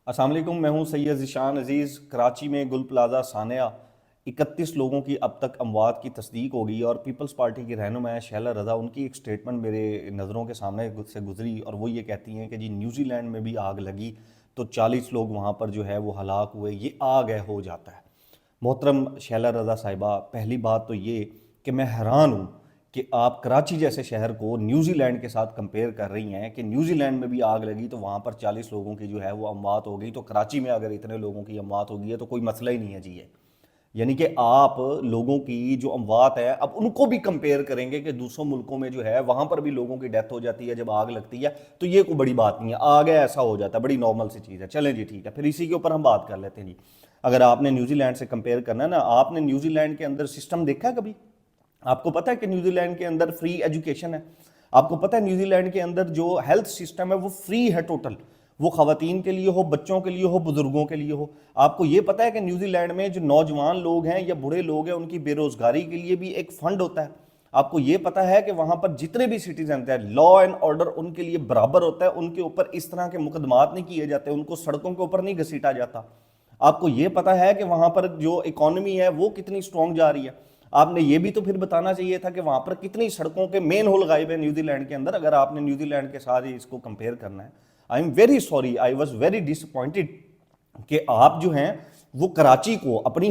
अस्सलाम वालेकुम, मैं हूं सैयद ज़ीशान अज़ीज़। कराची में गुल प्लाजा सानिया 31 लोगों की अब तक अमवात की तस्दीक हो गई और पीपल्स पार्टी की रहनुमा शैला रज़ा, उनकी एक स्टेटमेंट मेरे नज़रों के सामने से गुजरी और वो ये कहती हैं कि जी न्यूजीलैंड में भी आग लगी तो 40 लोग वहाँ पर जो है वो हलाक हुए, ये आग है हो जाता है। मोहतरम शैला रज़ा साहिबा, पहली बात तो ये कि मैं हैरान हूँ कि आप कराची जैसे शहर को न्यूजीलैंड के साथ कंपेयर कर रही हैं कि न्यूजीलैंड में भी आग लगी तो वहाँ पर 40 लोगों की जो है वो अमवात हो गई, तो कराची में अगर इतने लोगों की अमवात हो गई है तो कोई मसला ही नहीं है जी ये। यानी कि आप लोगों की जो अमवात है अब उनको भी कंपेयर करेंगे कि दूसरों मुल्कों में जो है वहाँ पर भी लोगों की डेथ हो जाती है जब आग लगती है, तो ये कोई बड़ी बात नहीं है। आग है ऐसा हो जाता है, बड़ी नॉर्मल सी चीज़ है। चलें जी, ठीक है, फिर इसी के ऊपर हम बात कर लेते हैं जी। अगर आपने न्यूजीलैंड से कंपेयर करना है ना, आपने न्यूजीलैंड के अंदर सिस्टम देखा है कभी? आपको पता है कि न्यूजीलैंड के अंदर फ्री एजुकेशन है? आपको पता है न्यूजीलैंड के अंदर जो हेल्थ सिस्टम है वो फ्री है टोटल, वो खवातीन के लिए हो, बच्चों के लिए हो, बुजुर्गों के लिए हो। आपको ये पता है कि न्यूजीलैंड में जो नौजवान लोग हैं या बूढ़े लोग हैं उनकी बेरोजगारी के लिए भी एक फंड होता है? आपको ये पता है कि वहां पर जितने भी सिटीजन हैं लॉ एंड ऑर्डर उनके लिए बराबर होता है, उनके ऊपर इस तरह के मुकदमात नहीं किए जाते, उनको सड़कों के ऊपर नहीं घसीटा जाता? आपको ये पता है कि वहां पर जो इकोनॉमी है वो कितनी स्ट्रांग जा रही है? आपने ये भी तो फिर बताना चाहिए था कि वहां पर कितनी सड़कों के मेन होल गायब है न्यूजीलैंड के अंदर, अगर आपने न्यूजीलैंड के साथ ही इसको कंपेयर करना है। I am very sorry, I was very disappointed कि आप जो हैं वो कराची को, अपनी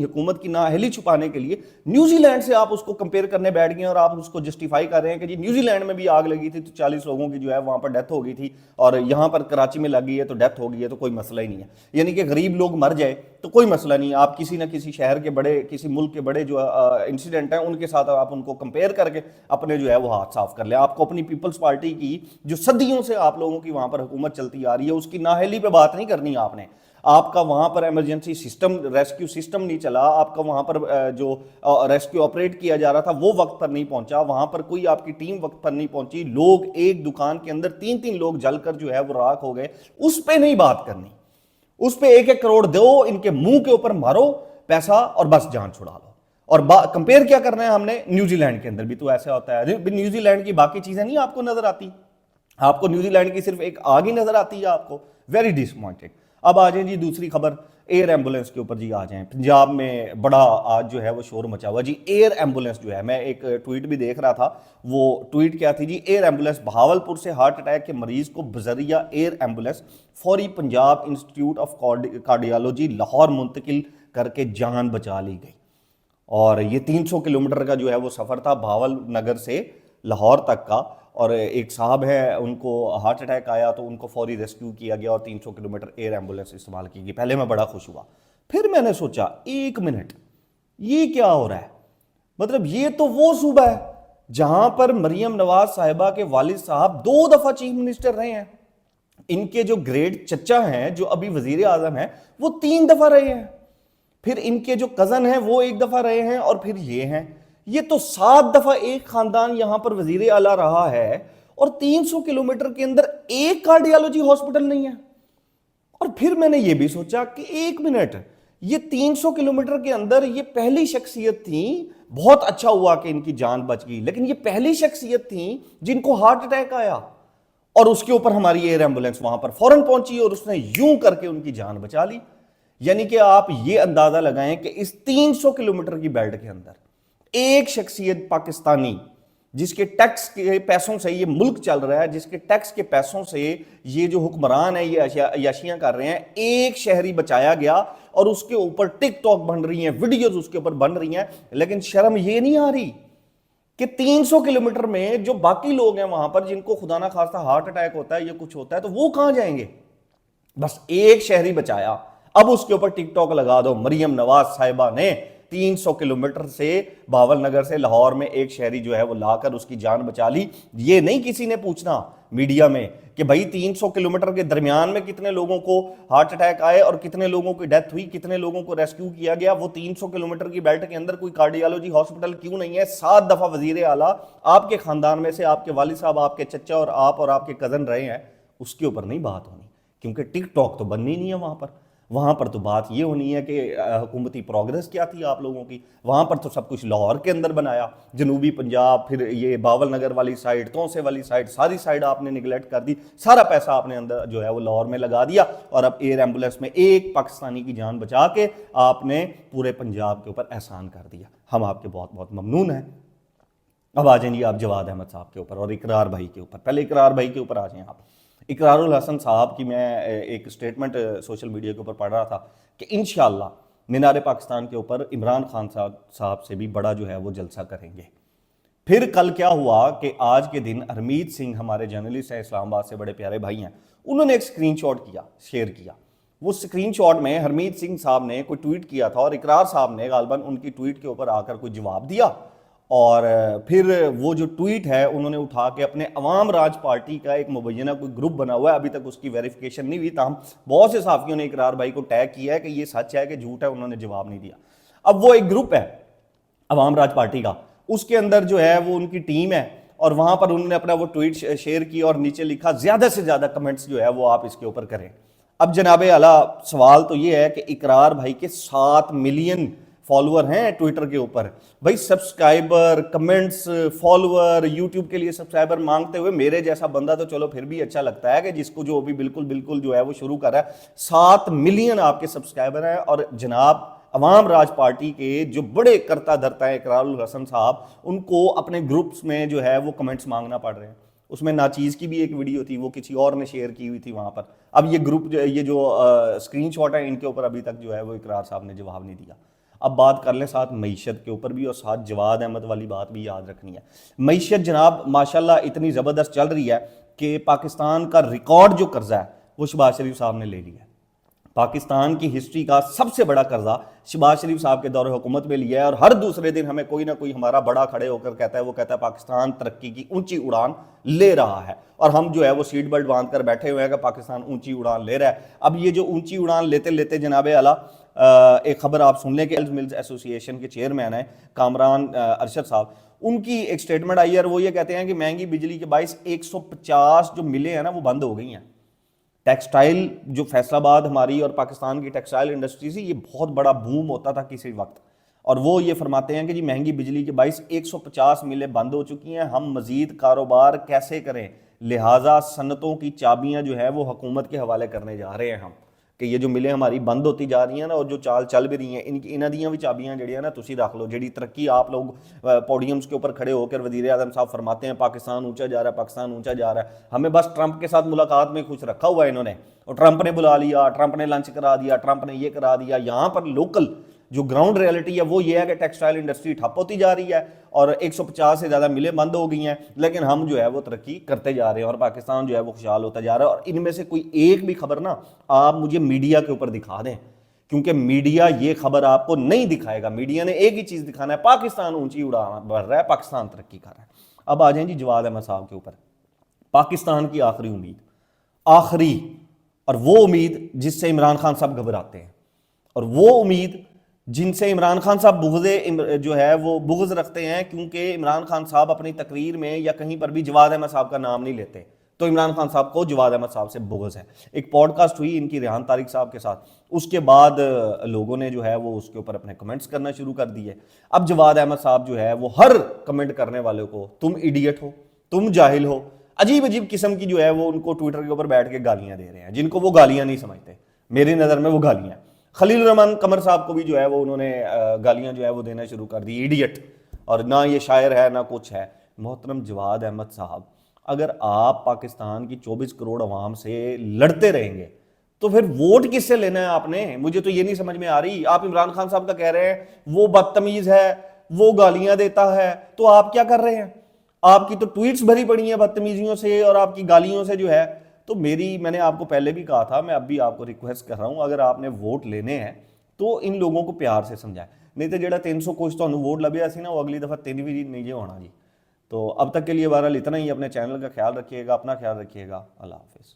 हुकूमत की नाअहली छुपाने के लिए न्यूजीलैंड से आप उसको कंपेयर करने बैठ गए और आप उसको जस्टिफाई कर रहे हैं कि जी न्यूजीलैंड में भी आग लगी थी तो 40 लोगों की जो है वहां पर डेथ हो गई थी और यहां पर कराची में लगी है तो डेथ हो गई है, तो कोई मसला ही नहीं है। यानी कि गरीब लोग मर जाए तो कोई मसला नहीं, आप किसी ना किसी शहर के बड़े, किसी मुल्क के बड़े जो इंसिडेंट हैं उनके साथ आप उनको कंपेयर करके अपने जो है वो हाथ साफ कर ले। आपको अपनी पीपल्स पार्टी की जो सदियों से आप लोगों की वहां पर हुकूमत चलती आ रही है उसकी नाअहली पे बात नहीं करनी आपने। आपका वहां पर इमरजेंसी सिस्टम, रेस्क्यू सिस्टम नहीं चला, आपका वहां पर जो रेस्क्यू ऑपरेट किया जा रहा था वो वक्त पर नहीं पहुंचा, वहां पर कोई आपकी टीम वक्त पर नहीं पहुंची, लोग एक दुकान के अंदर 3-3 लोग जलकर जो है वो राख हो गए, उस पर नहीं बात करनी। उस पर 1-1 करोड़ दो, इनके मुंह के ऊपर मारो पैसा और बस जान छुड़ा लो। और कंपेयर क्या करना है हमने? न्यूजीलैंड के अंदर भी तो ऐसा होता है। न्यूजीलैंड की बाकी चीजें नहीं आपको नजर आती? आपको न्यूजीलैंड की सिर्फ एक आग ही नजर आती है आपको। Very disappointed. अब आ जाए जी दूसरी खबर, एयर एम्बुलेंस के ऊपर जी आ जाएं। पंजाब में बड़ा आज जो है वो शोर मचा हुआ जी। एयर एम्बुलेंस जो है, मैं एक ट्वीट भी देख रहा था, वो ट्वीट क्या थी जी, एयर एम्बुलेंस बहावलपुर से हार्ट अटैक के मरीज को बजरिया एयर एम्बुलेंस फौरी Punjab institute of cardiology Lahore मुंतकिल करके जान बचा ली गई। और ये 300 किलोमीटर का जो है वो सफ़र था भावल नगर से लाहौर तक का। और एक साहब है, उनको हार्ट अटैक आया तो उनको फौरी रेस्क्यू किया गया और 300 किलोमीटर एयर एम्बुलेंस इस्तेमाल की गई। पहले मैं बड़ा खुश हुआ, फिर मैंने सोचा 1 मिनट, ये क्या हो रहा है? मतलब ये तो वो सूबा है जहां पर मरियम नवाज साहिबा के वालिद साहब 2 दफा चीफ मिनिस्टर रहे हैं। इनके जो ग्रेट चचा हैं जो अभी वजीर आजम हैं वो 3 दफा रहे हैं, फिर इनके जो कजन हैं वो 1 दफा रहे हैं और फिर ये हैं। ये तो 7 दफा एक खानदान यहां पर वजीर आला रहा है और 300 किलोमीटर के अंदर एक कार्डियोलॉजी हॉस्पिटल नहीं है। और फिर मैंने ये भी सोचा कि 1 मिनट, ये 300 किलोमीटर के अंदर ये पहली शख्सियत थी, बहुत अच्छा हुआ कि इनकी जान बच गई, लेकिन ये पहली शख्सियत थी जिनको हार्ट अटैक आया और उसके ऊपर हमारी एयर एम्बुलेंस वहां पर फौरन पहुंची और उसने यूं करके उनकी जान बचा ली। यानी कि आप ये अंदाजा लगाएं कि इस 300 किलोमीटर की बेल्ट के अंदर एक शख्सियत पाकिस्तानी, जिसके टैक्स के पैसों से ये मुल्क चल रहा है, जिसके टैक्स के पैसों से ये जो हुक्मरान है ये अयाशियां कर रहे हैं, एक शहरी बचाया गया और उसके ऊपर टिकटॉक बन रही हैं, वीडियोस उसके ऊपर बन रही हैं। लेकिन शर्म ये नहीं आ रही कि 300 किलोमीटर में जो बाकी लोग हैं वहां पर, जिनको खुदा ना खास्ता हार्ट अटैक होता है या कुछ होता है, तो वो कहां जाएंगे? बस एक शहरी बचाया, अब उसके ऊपर टिकटॉक लगा दो, मरियम नवाज साहिबा ने 300 किलोमीटर से भावल नगर से लाहौर में एक शहरी जो है वो लाकर उसकी जान बचा ली। ये नहीं किसी ने पूछना मीडिया में कि भाई 300 किलोमीटर के दरमियान में कितने लोगों को हार्ट अटैक आए और कितने लोगों की डेथ हुई, कितने लोगों को रेस्क्यू किया गया। वो 300 किलोमीटर की बेल्ट के अंदर कोई कार्डियोलॉजी हॉस्पिटल क्यों नहीं है? 7 दफा वजीर आला आपके खानदान में से आपके वालिद साहब, आपके चचा और आपके कजन रहे हैं, उसके ऊपर नहीं बात होनी, क्योंकि टिकटॉक तो बननी नहीं है वहां पर। वहाँ पर तो बात ये होनी है कि हुकूमती प्रोग्रेस क्या थी आप लोगों की। वहाँ पर तो सब कुछ लाहौर के अंदर बनाया, जनूबी पंजाब, फिर ये बावल नगर वाली साइड, तोसे वाली साइड, सारी साइड आपने निगलेक्ट कर दी। सारा पैसा आपने अंदर जो है वो लाहौर में लगा दिया, और अब एयर एम्बुलेंस में एक पाकिस्तानी की जान बचा के आपने पूरे पंजाब के ऊपर एहसान कर दिया। हम आपके बहुत बहुत ममनून हैं। अब आ जाएंगे आप जवाद अहमद साहब के ऊपर और इकरार भाई के ऊपर। पहले इकरार भाई के ऊपर आ जाएं आप। इकरारुल हसन साहब की मैं एक स्टेटमेंट सोशल मीडिया के ऊपर पढ़ रहा था कि इंशाअल्लाह मीनार पाकिस्तान के ऊपर इमरान खान साहब से भी बड़ा जो है वो जलसा करेंगे। फिर कल क्या हुआ कि आज के दिन हरमीत सिंह, हमारे जर्नलिस्ट हैं इस्लामाबाद से, बड़े प्यारे भाई हैं, उन्होंने एक स्क्रीनशॉट किया, शेयर किया। वो स्क्रीनशॉट में हरमीत सिंह साहब ने कोई ट्वीट किया था और इकरार साहब ने गालबन उनकी ट्वीट के ऊपर आकर कोई जवाब दिया, और फिर वो जो ट्वीट है उन्होंने उठा के अपने अवाम राज पार्टी का एक मुबैना कोई ग्रुप बना हुआ है, अभी तक उसकी वेरिफिकेशन नहीं हुई, ताहम बहुत से साफियों ने इकरार भाई को टैग किया है कि ये सच है कि झूठ है, उन्होंने जवाब नहीं दिया। अब वो एक ग्रुप है अवाम राज पार्टी का, उसके अंदर जो है वो उनकी टीम है, और वहां पर उन्होंने अपना वो ट्वीट शेयर किया और नीचे लिखा ज्यादा से ज्यादा कमेंट्स जो है वो आप इसके ऊपर करें। अब जनाब आला सवाल तो ये है कि इकरार भाई के 7 मिलियन फॉलोअर हैं ट्विटर के ऊपर। भाई सब्सक्राइबर, कमेंट्स, फॉलोअर, यूट्यूब के लिए सब्सक्राइबर मांगते हुए मेरे जैसा बंदा तो चलो फिर भी अच्छा लगता है कि जिसको जो अभी बिल्कुल बिल्कुल जो है वो शुरू कर रहा है। 7 मिलियन आपके सब्सक्राइबर हैं, और जनाब अवाम राज पार्टी के जो बड़े करता धरता है इकरारुल हसन साहब, उनको अपने ग्रुप्स में जो है वो कमेंट्स मांगना पड़ रहे हैं। उसमें नाचीज़ की भी एक वीडियो थी, वो किसी और ने शेयर की हुई थी वहाँ पर। अब ये ग्रुप ये जो स्क्रीनशॉट है इनके ऊपर अभी तक जो है वो इकरार साहब ने जवाब नहीं दिया। अब बात कर लें साथ मईशत के ऊपर भी, और साथ जवाद अहमद वाली बात भी याद रखनी है। मईशत जनाब माशाल्लाह इतनी ज़बरदस्त चल रही है कि पाकिस्तान का रिकॉर्ड जो कर्जा है वो शहबाज शरीफ साहब ने ले लिया है। पाकिस्तान की हिस्ट्री का सबसे बड़ा कर्जा शहबाज शरीफ साहब के दौरे हुकूमत में लिया है, और हर दूसरे दिन हमें कोई ना कोई हमारा बड़ा खड़े होकर कहता है, वो कहता है पाकिस्तान तरक्की की ऊंची उड़ान ले रहा है, और हम जो है वो सीट बेल्ट बांध कर बैठे हुए हैं कि पाकिस्तान ऊंची उड़ान ले रहा है। अब ये जो ऊंची उड़ान लेते लेते जनाब आला एक खबर आप सुन लें कि मिल्स एसोसिएशन के चेयरमैन है कामरान अरशद साहब, उनकी एक स्टेटमेंट आई है, और वो ये कहते हैं कि महंगी बिजली के बायस 150 जो मिलें हैं ना वो बंद हो गई हैं। टेक्सटाइल जो फैसलाबाद हमारी और पाकिस्तान की टेक्सटाइल इंडस्ट्री से ये बहुत बड़ा बूम होता था किसी वक्त, और वो ये फरमाते हैं कि जी महंगी बिजली के बायस 150 मिलें बंद हो चुकी हैं, हम मजीद कारोबार कैसे करें, लिहाजा सनतों की चाबियां जो है वो हुकूमत के हवाले करने जा रहे हैं हम, कि ये जो मिलें हमारी बंद होती जा रही हैं ना, और जो चाल चल भी रही हैं, इन्हां दियां भी चाबियां जड़ियां ना तुसी रख लो। जड़ी तरक्की आप लोग पोडियम्स के ऊपर खड़े होकर वज़ीर आज़म साहब फरमाते हैं पाकिस्तान ऊंचा जा रहा है, पाकिस्तान ऊंचा जा रहा है, हमें बस ट्रंप के साथ मुलाकात में खुश रखा हुआ है इन्होंने, और ट्रंप ने बुला लिया, ट्रंप ने लंच करा दिया, ट्रंप ने ये करा दिया। यहाँ पर लोकल जो ग्राउंड रियलिटी है वो ये है कि टेक्सटाइल इंडस्ट्री ठप होती जा रही है, और 150 से ज़्यादा मिलें बंद हो गई हैं, लेकिन हम जो है वो तरक्की करते जा रहे हैं, और पाकिस्तान जो है वो खुशहाल होता जा रहा है। और इनमें से कोई एक भी खबर ना आप मुझे मीडिया के ऊपर दिखा दें, क्योंकि मीडिया ये खबर आपको नहीं दिखाएगा। मीडिया ने एक ही चीज़ दिखाना है, पाकिस्तान ऊंची उड़ान भर रहा है, पाकिस्तान तरक्की कर रहा है। अब आ जाए जी जवाद अहमद साहब के ऊपर। पाकिस्तान की आखिरी उम्मीद, आखिरी, और वो उम्मीद जिससे इमरान खान साहब घबराते हैं, और वो उम्मीद जिनसे इमरान खान साहब बुग़्ज़ जो है वो बुग़्ज़ रखते हैं, क्योंकि इमरान खान साहब अपनी तकरीर में या कहीं पर भी जवाद अहमद साहब का नाम नहीं लेते, तो इमरान खान साहब को जवाद अहमद साहब से बुग़्ज़ है। एक पॉडकास्ट हुई इनकी रेहान तारिक साहब के साथ, उसके बाद लोगों ने जो है वो उसके ऊपर अपने कमेंट्स करना शुरू कर दिए। अब जवाद अहमद साहब जो है वो हर कमेंट करने वाले को तुम इडियट हो, तुम जाहिल हो, अजीब अजीब किस्म की जो है वो उनको ट्विटर के ऊपर बैठ के गालियाँ दे रहे हैं, जिनको वो गालियाँ नहीं समझते। मेरी नज़र में वो गालियाँ, खलील रहमान कमर साहब को भी जो है वो उन्होंने गालियां जो है वो देना शुरू कर दी, इडियट, और ना ये शायर है ना कुछ है। मोहतरम जवाद अहमद साहब, अगर आप पाकिस्तान की 24 करोड़ अवाम से लड़ते रहेंगे तो फिर वोट किससे लेना है आपने? मुझे तो ये नहीं समझ में आ रही। आप इमरान खान साहब का कह रहे हैं वो बदतमीज है, वो गालियां देता है, तो आप क्या कर रहे हैं? आपकी तो ट्वीट्स भरी पड़ी हैं बदतमीजियों से और आपकी गालियों से जो है। तो मैंने आपको पहले भी कहा था, मैं अब भी आपको रिक्वेस्ट कर रहा हूं, अगर आपने वोट लेने हैं तो इन लोगों को प्यार से समझाएं, नहीं तो जेड़ा 300 कुछ तो वोट लभ्या सी ना, वो अगली दफा 3 भी नहीं जे होना जी। तो अब तक के लिए बहरहाल इतना ही। अपने चैनल का ख्याल रखिएगा, अपना ख्याल रखिएगा। अल्लाह हाफिज़।